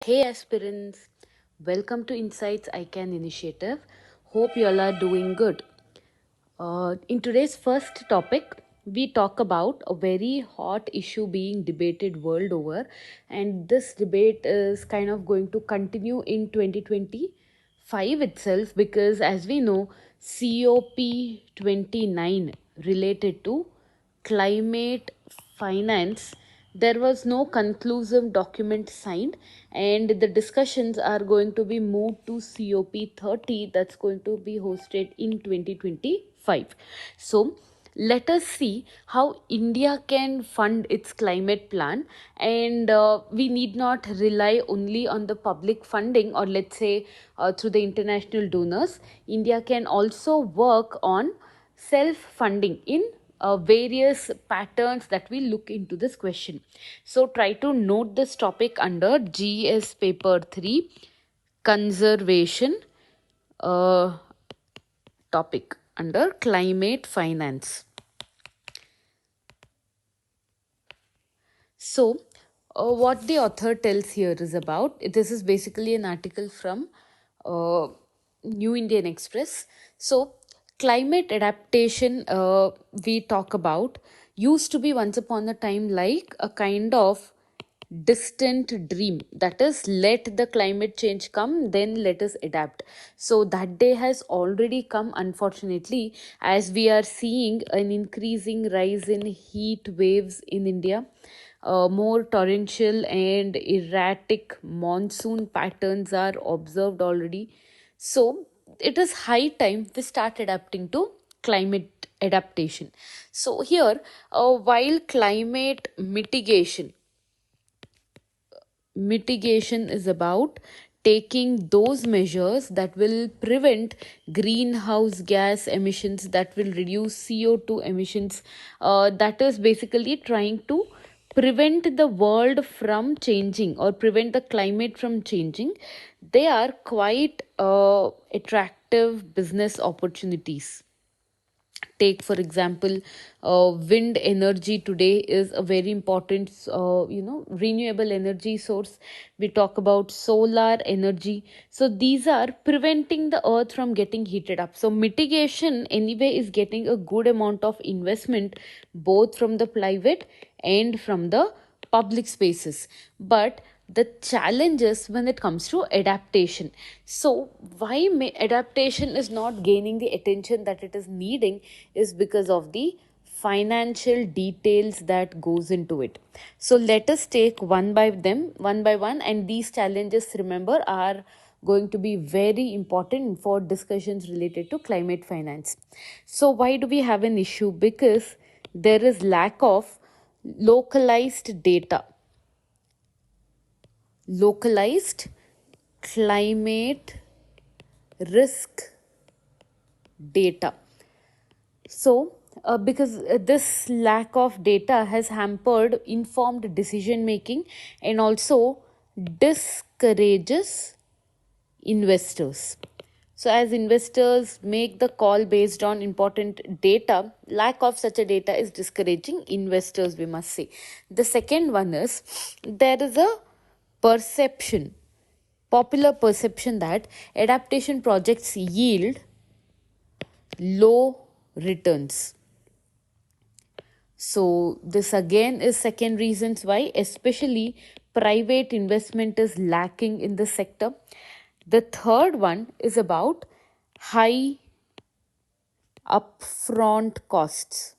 Hey aspirants, welcome to Insights IAS initiative. Hope you all are doing good. In today's first topic, we talk about a very hot issue being debated world over, and this debate is kind of going to continue in 2025 itself because, as we know, COP29 related to climate finance, there was no conclusive document signed, and the discussions are going to be moved to COP30 that's going to be hosted in 2025. So let us see how India can fund its climate plan, and we need not rely only on the public funding or let's say through the international donors. India can also work on self funding in various patterns that we look into this question. So try to note this topic under GS paper 3 conservation topic under climate finance. So, what the author tells here is about this is basically an article from New Indian Express. So, climate adaptation we talk about used to be once upon a time like a kind of distant dream, that is, let the climate change come, then let us adapt. So that day has already come, unfortunately, as we are seeing an increasing rise in heat waves in India. More torrential and erratic monsoon patterns are observed already. So it is high time we start adapting to climate adaptation. So here, while climate mitigation is about taking those measures that will prevent greenhouse gas emissions, that will reduce CO2 emissions, that is basically trying to prevent the world from changing or prevent the climate from changing. They are quite attractive business opportunities. Take for example, wind energy today is a very important renewable energy source. We talk about solar energy. So these are preventing the earth from getting heated up. So mitigation anyway is getting a good amount of investment both from the private and from the public spaces. But the challenges when it comes to adaptation. So why adaptation is not gaining the attention that it is needing is because of the financial details that goes into it. So let us take one by one, and these challenges, remember, are going to be very important for discussions related to climate finance. So why do we have an issue? Because there is lack of localized climate risk data. So, because this lack of data has hampered informed decision making and also discourages investors. So, as investors make the call based on important data, lack of such a data is discouraging investors, we must say. The second one is there is a perception, popular perception that adaptation projects yield low returns. So this again is second reasons why especially private investment is lacking in the sector. The third one is about high upfront costs.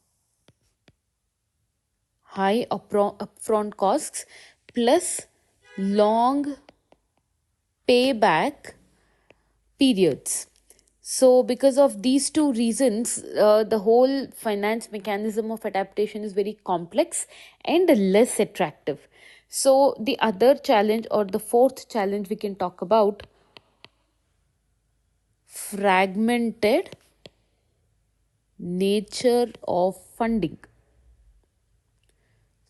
High upfront costs plus long payback periods. So, because of these two reasons, the whole finance mechanism of adaptation is very complex and less attractive. So, the other challenge or the fourth challenge we can talk about fragmented nature of funding.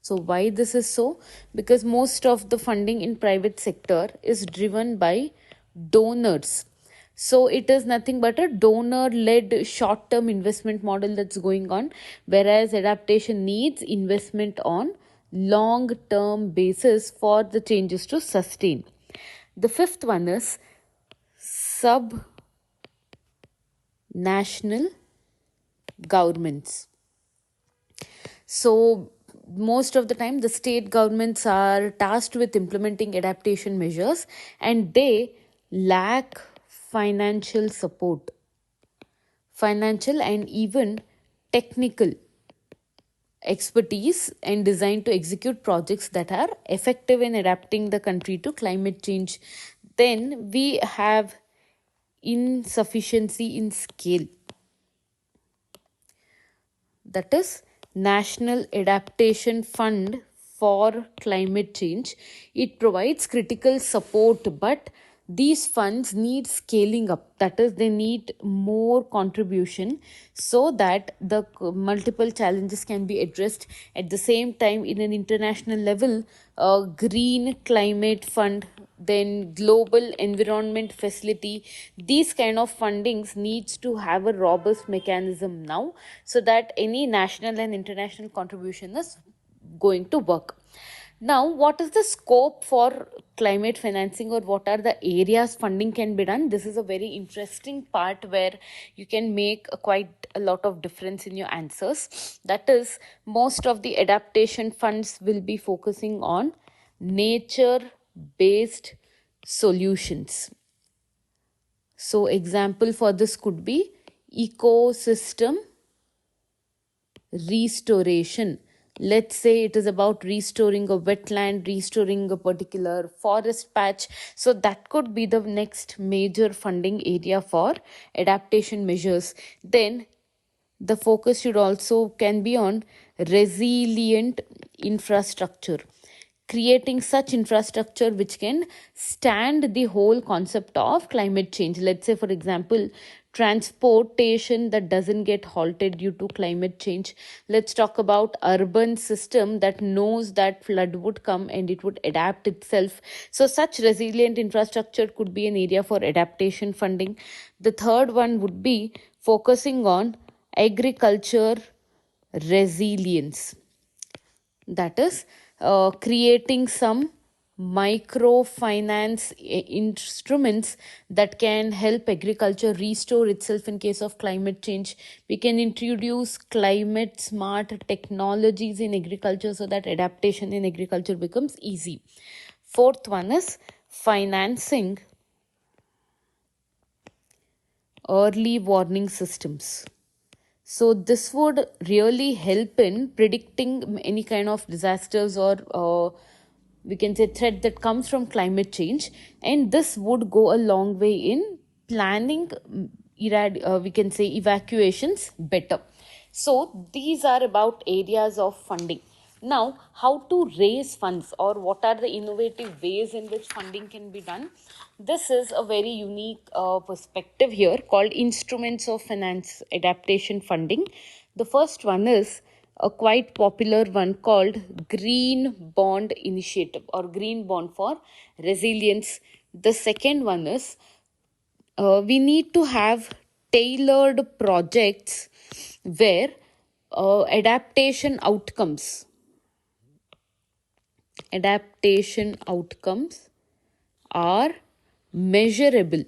So why this is so? Because most of the funding in private sector is driven by donors. So it is nothing but a donor led short term investment model that's going on, whereas adaptation needs investment on long term basis for the changes to sustain. The fifth one is sub-national governments. So most of the time the state governments are tasked with implementing adaptation measures and they lack financial support, financial and even technical expertise and designed to execute projects that are effective in adapting the country to climate change. Then we have insufficiency in scale, that is National Adaptation Fund for Climate Change. It provides critical support, but these funds need scaling up, that is they need more contribution so that the multiple challenges can be addressed at the same time. In an international level, green climate fund, then global environment facility, these kind of fundings needs to have a robust mechanism now so that any national and international contribution is going to work. Now, what is the scope for climate financing, or what are the areas funding can be done? This is a very interesting part where you can make quite a lot of difference in your answers. That is, most of the adaptation funds will be focusing on nature based solutions. So, example for this could be ecosystem restoration. Let's say it is about restoring a wetland, restoring a particular forest patch. So that could be the next major funding area for adaptation measures. Then the focus should also can be on resilient infrastructure, creating such infrastructure which can stand the whole concept of climate change. Let's say, for example, transportation that doesn't get halted due to climate change. Let's talk about urban system that knows that flood would come and it would adapt itself. So such resilient infrastructure could be an area for adaptation funding. The third one would be focusing on agriculture resilience, that is creating some microfinance instruments that can help agriculture restore itself in case of climate change. We can introduce climate smart technologies in agriculture so that adaptation in agriculture becomes easy. Fourth one is financing early warning systems. So this would really help in predicting any kind of disasters or we can say threat that comes from climate change, and this would go a long way in planning we can say evacuations better. So these are about areas of funding. Now, how to raise funds, or what are the innovative ways in which funding can be done? This is a very unique perspective here called instruments of finance adaptation funding. The first one is a quite popular one called Green Bond Initiative or Green Bond for Resilience. The second one is we need to have tailored projects where adaptation outcomes are measurable.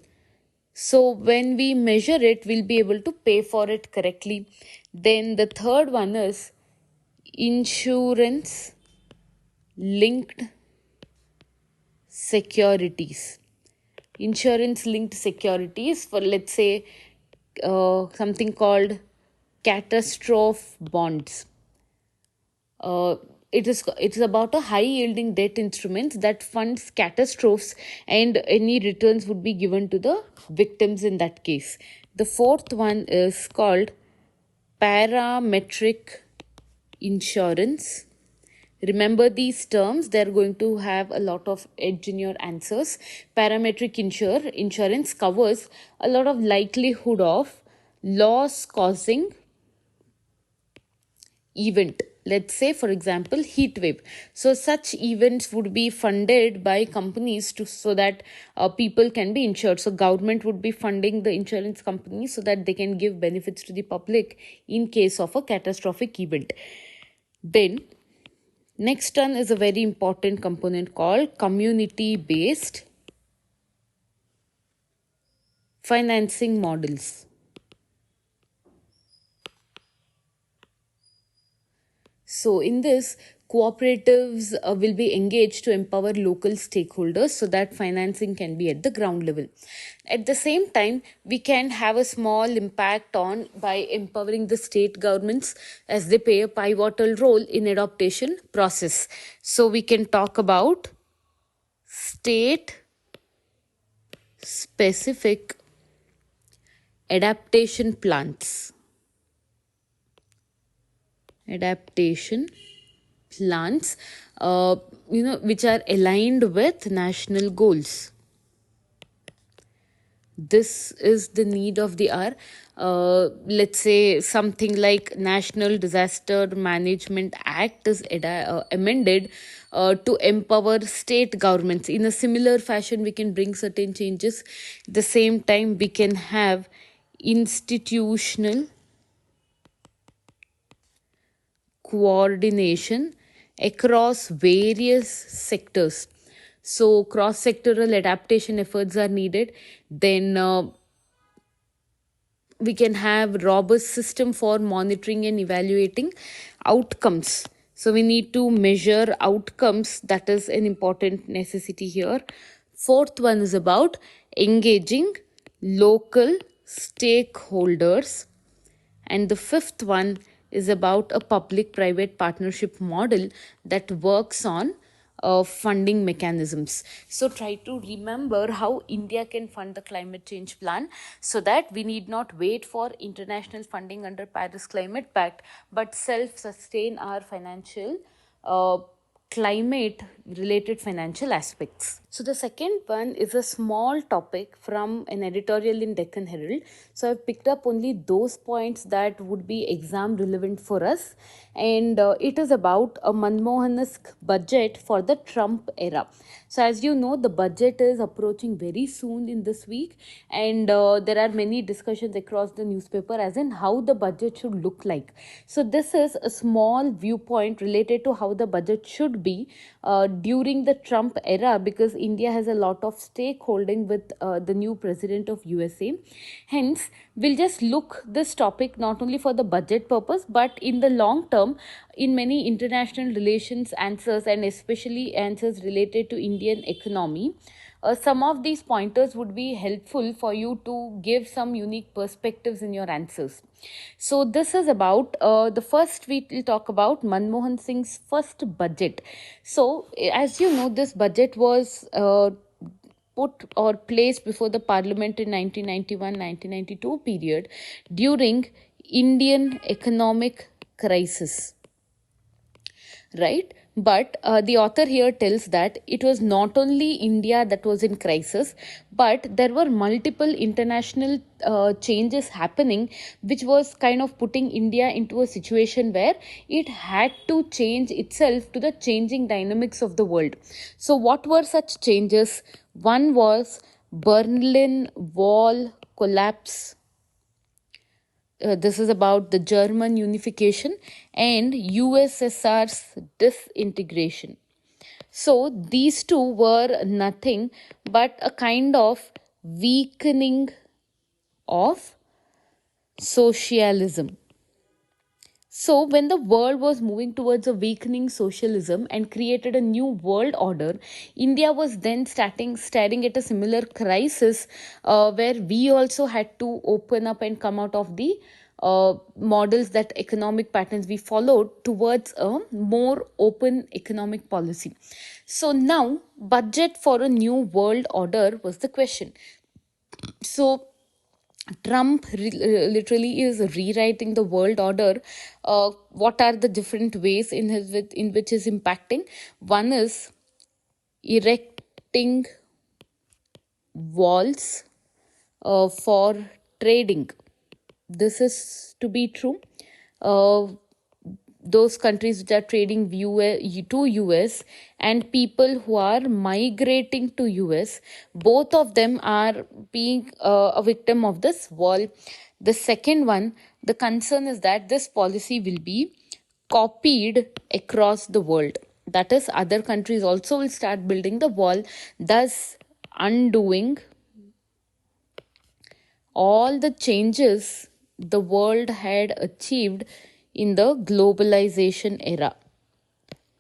So when we measure it, we'll be able to pay for it correctly. Then the third one is insurance linked securities. Insurance linked securities for, let's say, something called catastrophe bonds. It is about a high yielding debt instrument that funds catastrophes, and any returns would be given to the victims in that case. The fourth one is called parametric insurance. Remember these terms, they're going to have a lot of edge in your answers. Parametric insurance covers a lot of likelihood of loss causing event. Let's say, for example, heat wave. So such events would be funded by companies so that people can be insured. So government would be funding the insurance companies so that they can give benefits to the public in case of a catastrophic event. Then next one is a very important component called community based Financing models. So, in this, cooperatives will be engaged to empower local stakeholders so that financing can be at the ground level. At the same time, we can have a small impact on by empowering the state governments as they play a pivotal role in adaptation process. So, we can talk about state specific adaptation plans. Adaptation plans, which are aligned with national goals. This is the need of the hour. Let's say something like National Disaster Management Act is amended to empower state governments. In a similar fashion, we can bring certain changes. At the same time, we can have institutional coordination across various sectors. So, cross sectoral adaptation efforts are needed. Then, we can have robust system for monitoring and evaluating outcomes. So we need to measure outcomes. That is an important necessity here. Fourth one is about engaging local stakeholders, and the fifth one is about a public private partnership model that works on funding mechanisms. So try to remember how India can fund the climate change plan, so that we need not wait for international funding under Paris Climate Pact, but self sustain our financial uh, climate related financial aspects. So the second one is a small topic from an editorial in Deccan Herald. So I've picked up only those points that would be exam relevant for us, and it is about a Manmohan-esque budget for the Trump era. So as you know, the budget is approaching very soon in this week, and there are many discussions across the newspaper as in how the budget should look like. So this is a small viewpoint related to how the budget should be during the Trump era, because India has a lot of stakeholding with the new president of USA. Hence, we'll just look this topic not only for the budget purpose, but in the long term, in many international relations answers, and especially answers related to Indian economy. Some of these pointers would be helpful for you to give some unique perspectives in your answers. So, this is about the first we will talk about Manmohan Singh's first budget. So, as you know, this budget was put or placed before the parliament in 1991-1992 period during Indian economic crisis, right? But the author here tells that it was not only India that was in crisis, but there were multiple international changes happening, which was kind of putting India into a situation where it had to change itself to the changing dynamics of the world. So, what were such changes? One was Berlin Wall collapse. This is about the German unification and USSR's disintegration. So these two were nothing but a kind of weakening of socialism. So, when the world was moving towards a weakening socialism and created a new world order, India was then staring at a similar crisis where we also had to open up and come out of the models, that economic patterns we followed, towards a more open economic policy. So, now budget for a new world order was the question. So, Trump literally is rewriting the world order. What are the different ways in which is impacting? One is erecting walls for trading. This is to be true. Uh, those countries which are trading to US and people who are migrating to US, both of them are being a victim of this wall. The second one, the concern is that this policy will be copied across the world. That is, other countries also will start building the wall, thus undoing all the changes the world had achieved in the globalization era,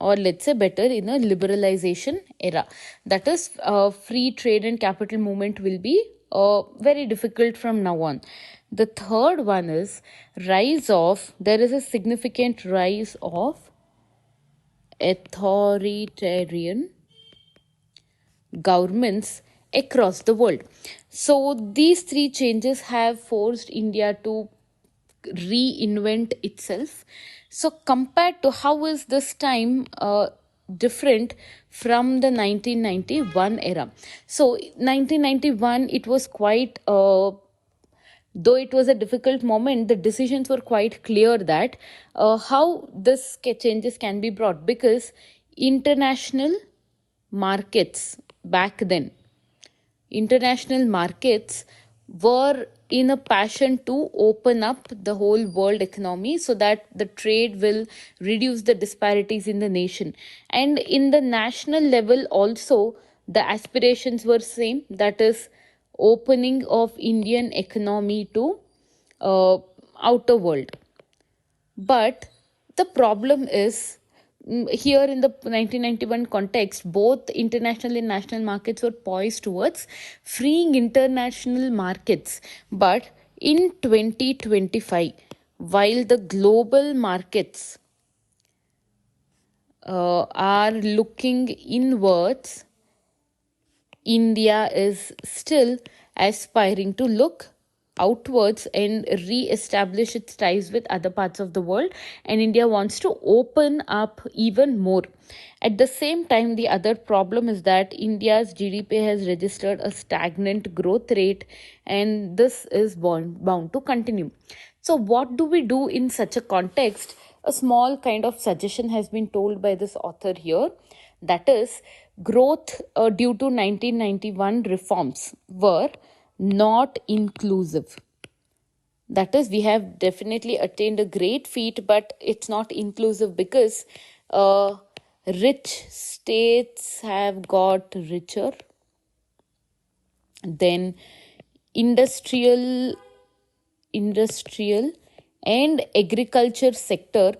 or let's say better, in a liberalization era. That is, free trade and capital movement will be very difficult from now on. The third one is there is a significant rise of authoritarian governments across the world. So these three changes have forced India to reinvent itself. So compared to, how is this time different from the 1991 era? So 1991, it was quite though it was a difficult moment, the decisions were quite clear that how this changes can be brought, because international markets back then, international markets were in a passion to open up the whole world economy so that the trade will reduce the disparities in the nation. And in the national level also, the aspirations were same, that is, opening of Indian economy to uh, outer world. But the problem is, here in the 1991 context, both international and national markets were poised towards freeing international markets. But in 2025, while the global markets are looking inwards, India is still aspiring to look outwards and re-establish its ties with other parts of the world, and India wants to open up even more. At the same time, the other problem is that India's GDP has registered a stagnant growth rate, and this is bound to continue. So what do we do in such a context? A small kind of suggestion has been told by this author here, that is, growth due to 1991 reforms were not inclusive. That is, we have definitely attained a great feat, but it's not inclusive because uh, rich states have got richer, then industrial industrial and agriculture sector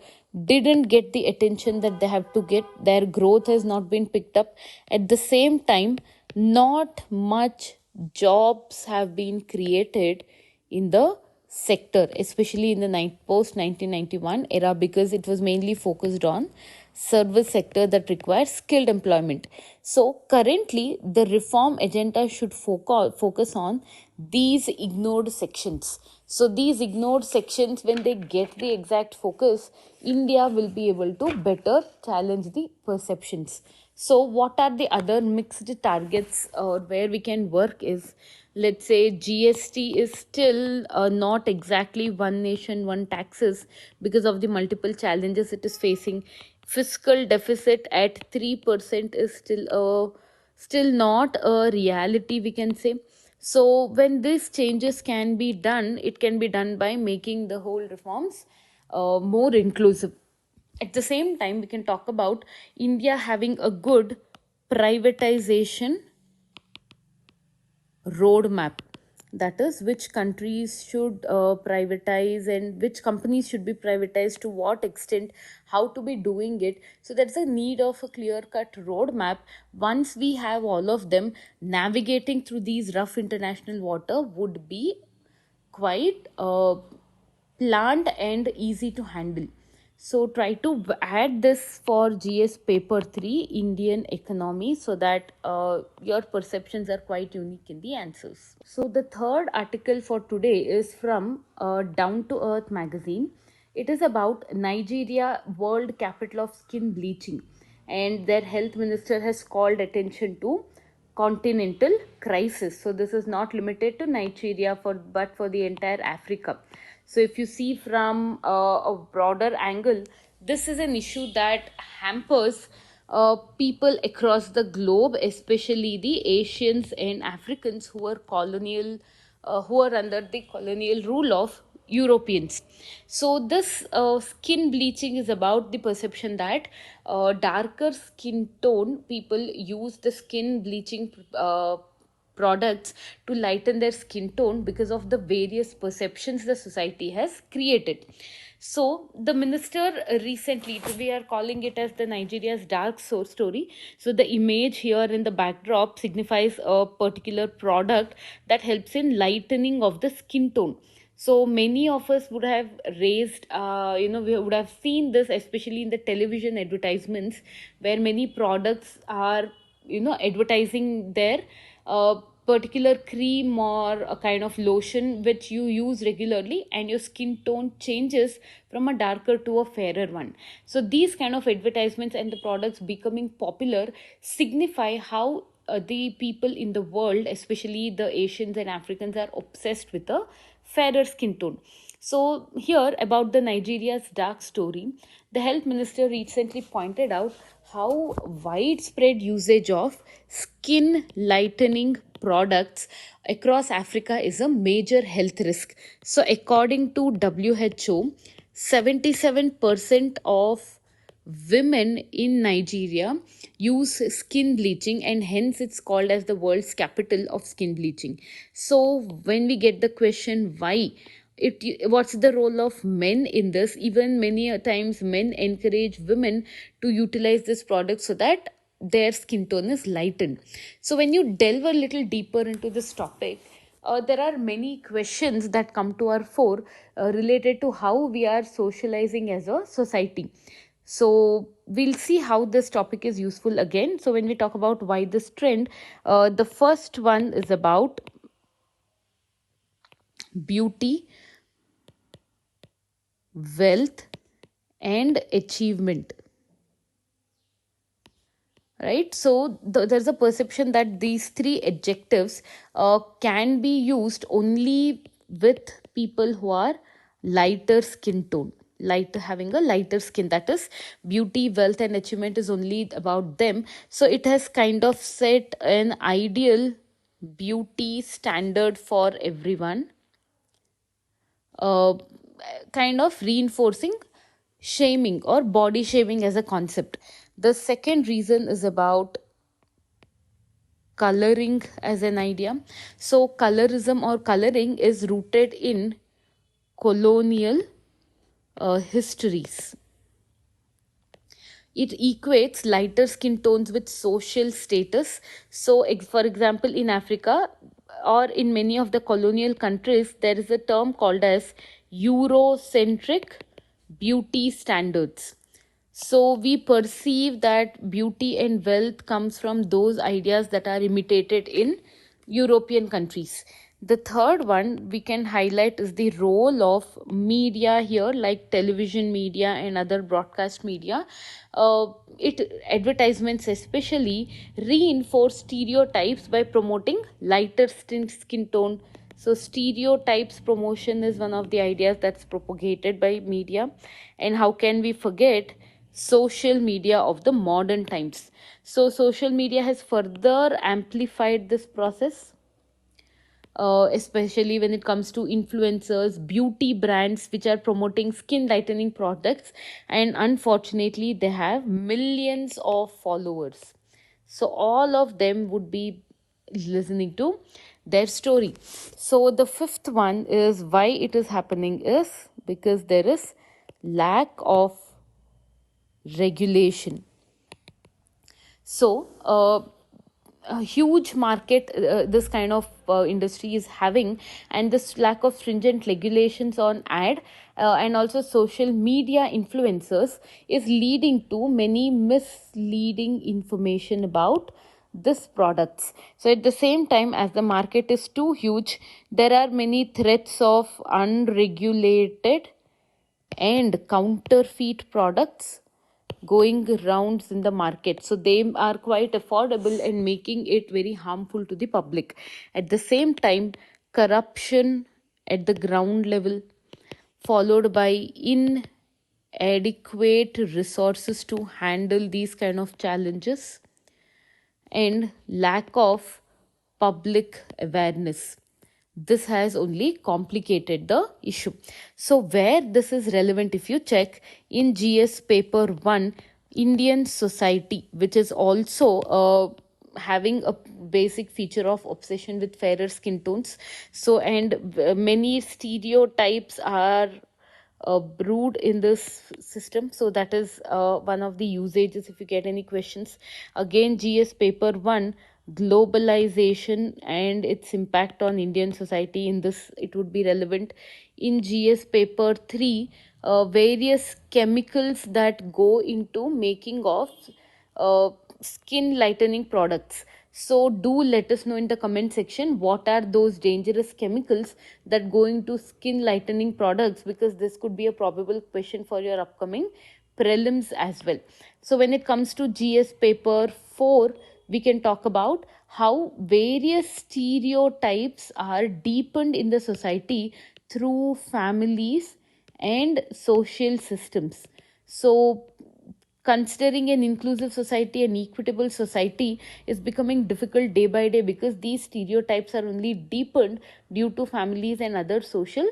didn't get the attention that they have to get. Their growth has not been picked up. At the same time, not much jobs have been created in the sector, especially in the post 1991 era, because it was mainly focused on service sector that requires skilled employment. So currently, the reform agenda should focus on these ignored sections. So these ignored sections, when they get the exact focus, India will be able to better challenge the perceptions. So what are the other mixed targets where we can work is, let's say, GST is still not exactly one nation, one taxes, because of the multiple challenges it is facing. Fiscal deficit at 3% is still not a reality, we can say. So when these changes can be done, it can be done by making the whole reforms more inclusive. At the same time, we can talk about India having a good privatization roadmap, that is, which countries should privatize and which companies should be privatized, to what extent, how to be doing it. So that's a need of a clear cut roadmap. Once we have all of them, navigating through these rough international water would be quite planned and easy to handle. So try to add this for GS paper 3 Indian economy, so that your perceptions are quite unique in the answers. So the third article for today is from Down to Earth magazine. It is about Nigeria, world capital of skin bleaching, and their health minister has called attention to continental crisis. So this is not limited to Nigeria, but for the entire Africa. So if you see from a broader angle, this is an issue that hampers people across the globe, especially the Asians and Africans who are who are under the colonial rule of Europeans. So this skin bleaching is about the perception that darker skin tone people use the skin bleaching products to lighten their skin tone because of the various perceptions the society has created. So the minister recently, we are calling it as the Nigeria's dark story. So the image here in the backdrop signifies a particular product that helps in lightening of the skin tone. So many of us would have raised, we would have seen this, especially in the television advertisements, where many products are, advertising their particular cream or a kind of lotion which you use regularly, and your skin tone changes from a darker to a fairer one. So these kind of advertisements and the products becoming popular signify how the people in the world, especially the Asians and Africans, are obsessed with a fairer skin tone. So, here about the Nigeria's dark story, the health minister recently pointed out how widespread usage of skin lightening products across Africa is a major health risk. So, according to WHO, 77% of women in Nigeria use skin bleaching, and hence it's called as the world's capital of skin bleaching. So when we get the question why, what's the role of men in this, even many a times men encourage women to utilize this product so that their skin tone is lightened. So when you delve a little deeper into this topic, there are many questions that come to our fore related to how we are socializing as a society. So we'll see how this topic is useful again. So when we talk about why this trend, the first one is about beauty, wealth, and achievement. Right? So there's a perception that these three adjectives can be used only with people who are lighter skin tone, having a lighter skin. That is, beauty, wealth, and achievement is only about them. So it has kind of set an ideal beauty standard for everyone, uh, kind of reinforcing shaming or body shaming as a concept. The second reason is about coloring as an idea. So, colorism or coloring is rooted in colonial histories. It equates lighter skin tones with social status. So, for example, in Africa or in many of the colonial countries, there is a term called as Eurocentric beauty standards. So we perceive that beauty and wealth comes from those ideas that are imitated in European countries. The third one we can highlight is the role of media here, like television media and other broadcast media. Advertisements especially reinforce stereotypes by promoting lighter skin tone. So stereotypes promotion is one of the ideas that's propagated by media. And how can we forget social media of the modern times? So social media has further amplified this process, especially when it comes to influencers, beauty brands which are promoting skin lightening products, and unfortunately they have millions of followers. So all of them would be listening to their story. So the fifth one is why it is happening is because there is lack of regulation. So a huge market this kind of industry is having, and this lack of stringent regulations on ad and also social media influencers is leading to many misleading information about this products. So at the same time, as the market is too huge, there are many threats of unregulated and counterfeit products going rounds in the market. So they are quite affordable and making it very harmful to the public. At the same time, corruption at the ground level, followed by inadequate resources to handle these kind of challenges, and lack of public awareness. This has only complicated the issue. So where this is relevant, if you check in GS paper 1, Indian society, which is also having a basic feature of obsession with fairer skin tones. So, and many stereotypes are brewed in this system. So that is one of the usages if you get any questions. Again, GS paper 1, globalization and its impact on Indian society. In this, it would be relevant. In GS paper 3, various chemicals that go into making of skin lightening products. So do let us know in the comment section what are those dangerous chemicals that go into skin lightening products, because this could be a probable question for your upcoming prelims as well. So when it comes to GS paper 4, we can talk about how various stereotypes are deepened in the society through families and social systems. So considering an inclusive society and equitable society is becoming difficult day by day, because these stereotypes are only deepened due to families and other social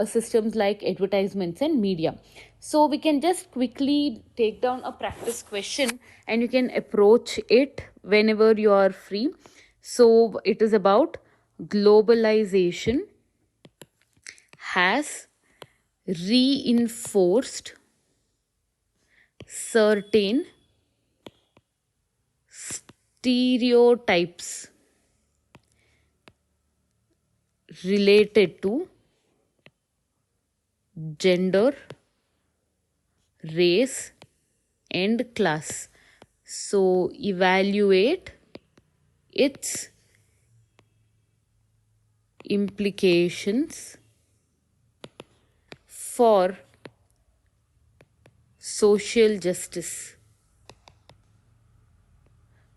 systems like advertisements and media. So we can just quickly take down a practice question and you can approach it whenever you are free. So it is about globalization has reinforced certain stereotypes related to gender, race, and class. So, evaluate its implications for social justice.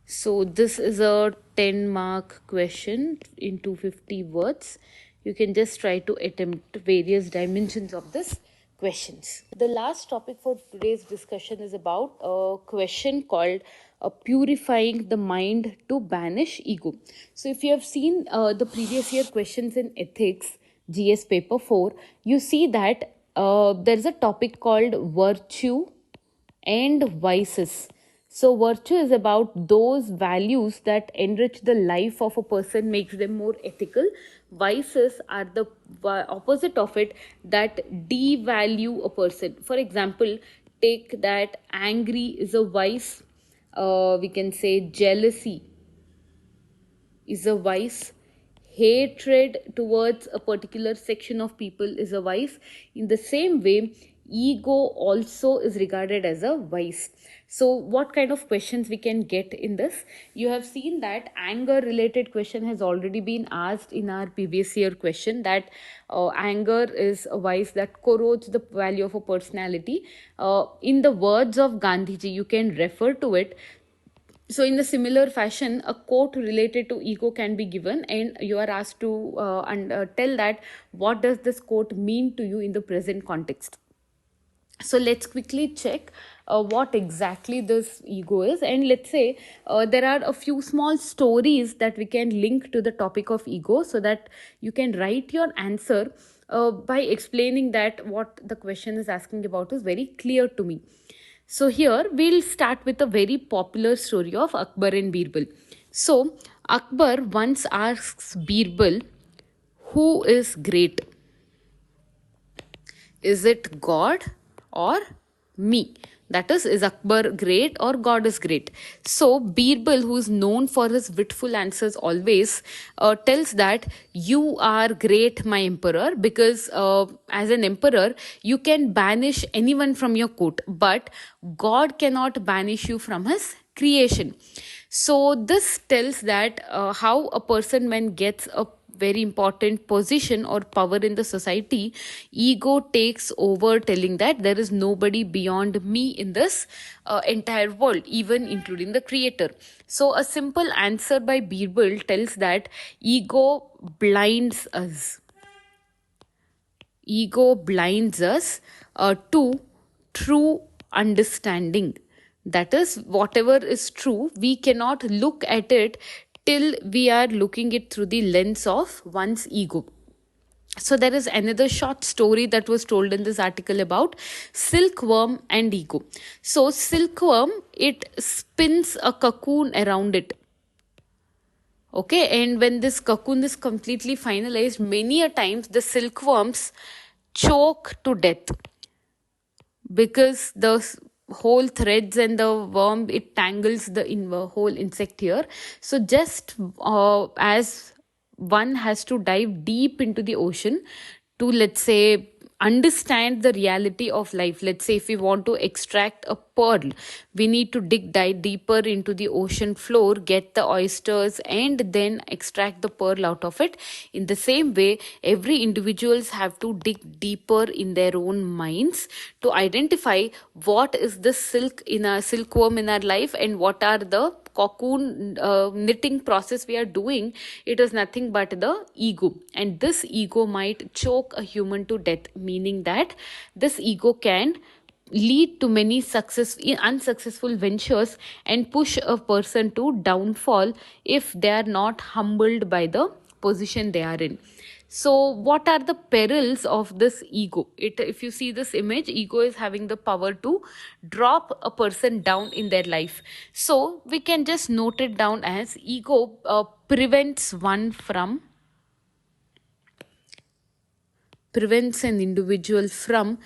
So this is a 10-mark question in 250 words. You can just try to attempt various dimensions of this questions. The last topic for today's discussion is about a question called Purifying the Mind to Banish Ego. So if you have seen the previous year questions in ethics, GS paper 4, you see that there's a topic called virtue and vices. So, virtue is about those values that enrich the life of a person, makes them more ethical. Vices are the opposite of it, that devalue a person. For example, take that angry is a vice. We can say jealousy is a vice. Hatred towards a particular section of people is a vice. In the same way, ego also is regarded as a vice. So what kind of questions we can get in this? You have seen that anger related question has already been asked in our previous year question, that anger is a vice that corrodes the value of a personality. In the words of Gandhiji, you can refer to it. So in the similar fashion, a quote related to ego can be given and you are asked to tell that what does this quote mean to you in the present context. So let's quickly check what exactly this ego is, and let's say there are a few small stories that we can link to the topic of ego, so that you can write your answer by explaining that what the question is asking about is very clear to me. So here we'll start with a very popular story of Akbar and Birbal. So Akbar once asks Birbal, who is great? Is it God or me? That is Akbar great or God is great? So Birbal, who is known for his witful answers always, tells that you are great, my emperor, because as an emperor, you can banish anyone from your court, but God cannot banish you from his creation. So this tells that how a person, when gets a very important position or power in the society, ego takes over, telling that there is nobody beyond me in this entire world, even including the creator. So a simple answer by Birbal tells that ego blinds us. Ego blinds us to true understanding. That is, whatever is true, we cannot look at it till we are looking it through the lens of one's ego. So there is another short story that was told in this article about silkworm and ego. So silkworm, it spins a cocoon around it. Okay, and when this cocoon is completely finalized, many a times the silkworms choke to death because the whole threads and the worm, it tangles the whole insect here. So just as one has to dive deep into the ocean to, let's say, understand the reality of life. Let's say if we want to extract a pearl, we need to dive deeper into the ocean floor, get the oysters, and then extract the pearl out of it. In the same way, every individuals have to dig deeper in their own minds to identify what is the silkworm in our life, and what are the cocoon knitting process we are doing. It is nothing but the ego, and this ego might choke a human to death, meaning that this ego can lead to many unsuccessful ventures and push a person to downfall if they are not humbled by the position they are in. So what are the perils of this ego? If you see this image, ego is having the power to drop a person down in their life. So we can just note it down as ego prevents an individual from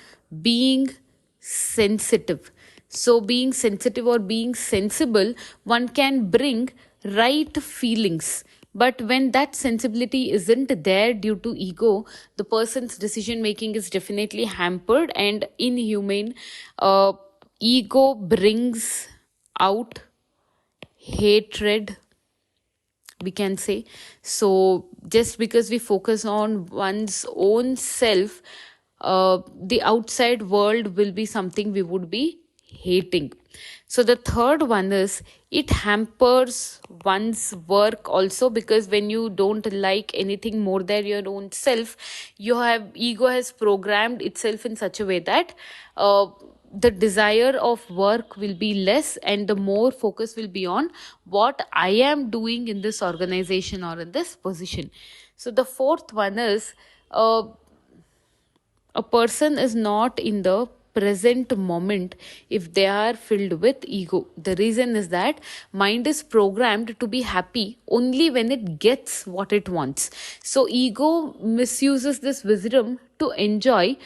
being sensitive. So, being sensitive or being sensible, one can bring right feelings. But when that sensibility isn't there due to ego, the person's decision making is definitely hampered and inhumane. Uh, Ego brings out hatred, we can say. So just because we focus on one's own self, the outside world will be something we would be hating. So the third one is, it hampers one's work also, because when you don't like anything more than your own self, ego has programmed itself in such a way that the desire of work will be less, and the more focus will be on what I am doing in this organization or in this position. So the fourth one is, a person is not in the present moment if they are filled with ego. The reason is that mind is programmed to be happy only when it gets what it wants. So ego misuses this wisdom to enjoy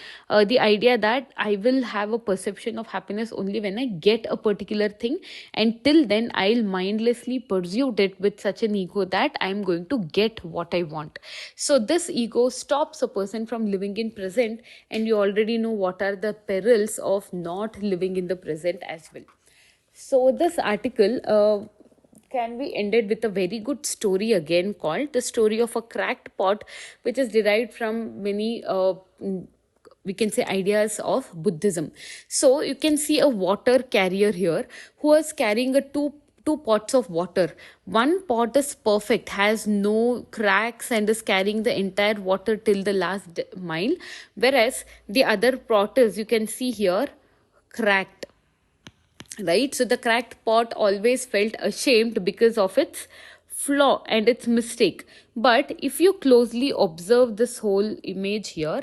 the idea that I will have a perception of happiness only when I get a particular thing, and till then I'll mindlessly pursue it with such an ego that I'm going to get what I want. So this ego stops a person from living in present, and you already know what are the perils of not living in the present as well. So this article can be ended with a very good story again, called the story of a cracked pot, which is derived from many we can say ideas of Buddhism. So you can see a water carrier here who was carrying a two pots of water. One pot is perfect, has no cracks, and is carrying the entire water till the last mile, whereas the other pot is, you can see here, cracked, right? So the cracked pot always felt ashamed because of its flaw and its mistake. But if you closely observe this whole image here,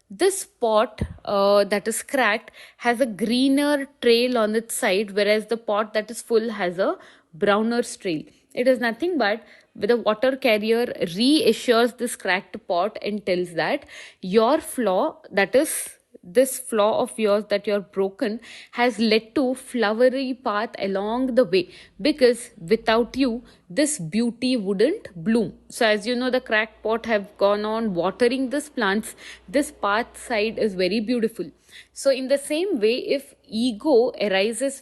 this pot that is cracked has a greener trail on its side, whereas the pot that is full has a browner trail. It is nothing but the water carrier reassures this cracked pot and tells that your flaw, that is this flaw of yours that you're broken, has led to flowery path along the way, because without you this beauty wouldn't bloom. So as you know, the cracked pot have gone on watering this plants. This path side is very beautiful. So in the same way, if ego arises,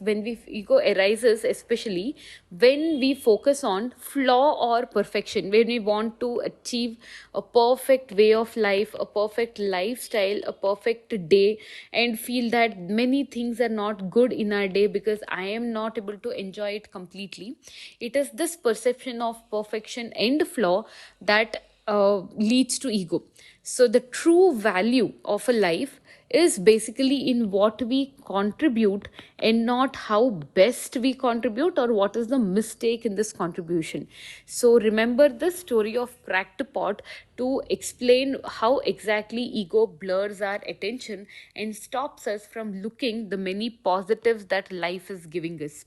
especially when we focus on flaw or perfection, when we want to achieve a perfect way of life, a perfect lifestyle, a perfect day, and feel that many things are not good in our day because I am not able to enjoy it completely, it is this perception of perfection and flaw that leads to ego. So the true value of a life is basically in what we contribute, and not how best we contribute or what is the mistake in this contribution. So remember the story of cracked pot to explain how exactly ego blurs our attention and stops us from looking the many positives that life is giving us.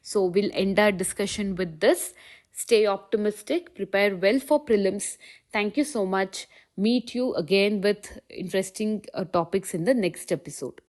So we'll end our discussion with this. Stay optimistic, prepare well for prelims. Thank you so much. Meet you again with interesting topics in the next episode.